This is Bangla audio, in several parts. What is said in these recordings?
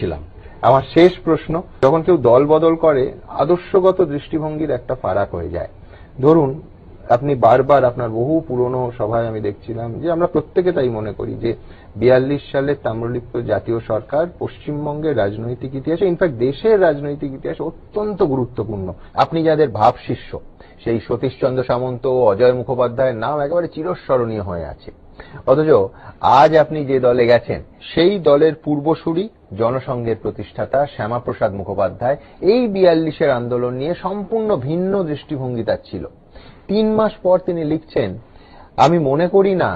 ছিলাম। আমার শেষ প্রশ্ন, যখন কেউ দল বদল করে আদর্শগত দৃষ্টিভঙ্গির একটা ফারাক হয়ে যায়। ধরুন আপনি বারবার আপনার বহু পুরনো সভায় আমি দেখছিলাম যে আমরা প্রত্যেকে তাই মনে করি যে 42 সালের তাম্রলিপ্ত জাতীয় সরকার পশ্চিমবঙ্গের রাজনৈতিক ইতিহাসে, ইনফ্যাক্ট দেশের রাজনৈতিক ইতিহাসে অত্যন্ত গুরুত্বপূর্ণ। আপনি যাদের ভাব শিষ্য, সেই সতীশচন্দ্র সামন্ত, অজয় মুখোপাধ্যায়ের নাম একেবারে চিরস্মরণীয় হয়ে আছে। অথচ আজ আপনি যে দলে গেছেন সেই দলের পূর্বসূরি জনসংঘের প্রতিষ্ঠাতা শ্যামাপ্রসাদ মুখোপাধ্যায় এই 42-এর আন্দোলন নিয়ে সম্পূর্ণ ভিন্ন দৃষ্টিভঙ্গি তার ছিল। 3 মাস পর তিনি লিখছেন, আমি মনে করি না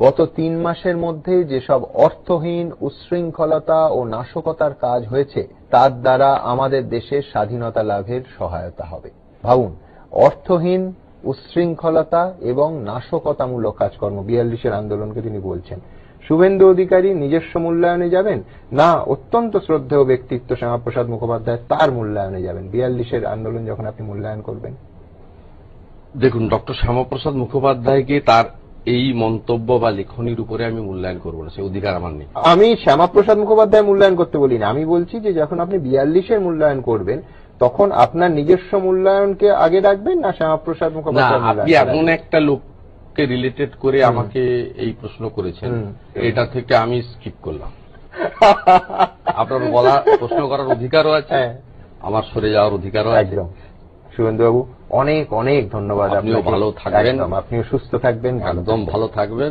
গত 3 মাসের মধ্যে যেসব অর্থহীন উচ্ছৃঙ্খলতা ও নাশকতার কাজ হয়েছে তার দ্বারা আমাদের দেশের স্বাধীনতা লাভের সহায়তা হবে। ভাবুন, অর্থহীন, উচ্ছৃঙ্খলতা এবং নাশকতামূলক কাজকর্ম 42-এর আন্দোলনকে তিনি বলছেন। শুভেন্দু অধিকারী নিজস্ব মূল্যায়নে যাবেন না অত্যন্ত শ্রদ্ধেয় ব্যক্তিত্ব শ্যামাপ্রসাদ মুখোপাধ্যায় তার মূল্যায়নে যাবেন? 42-এর আন্দোলন যখন আপনি মূল্যায়ন করবেন, দেখুন, ডক্টর শ্যামাপ্রসাদ মুখোপাধ্যায়কে তার এই মন্তব্য বা লেখনির উপরে আমি মূল্যায়ন করবো না, সে অধিকার আমার নেই। আমি শ্যামাপ্রসাদ মুখোপাধ্যায় মূল্যায়ন করতে বলি না, আমি বলছি যে যখন আপনি 42-এর মূল্যায়ন করবেন তখন আপনার নিজস্ব মূল্যায়নকে আগে রাখবেন না শ্যামাপ্রসাদ মুখোপাধ্যায়? আপনি এমন একটা লোককে রিলেটেড করে আমাকে এই প্রশ্ন করেছেন, এটা থেকে আমি স্কিপ করলাম। আপনার বলা প্রশ্ন করার অধিকারও আছে, আমার সরে যাওয়ার অধিকারও আছে। শুভেন্দুবাবু, অনেক অনেক ধন্যবাদ। আপনিও ভালো থাকবেন, আপনিও সুস্থ থাকবেন, একদম ভালো থাকবেন।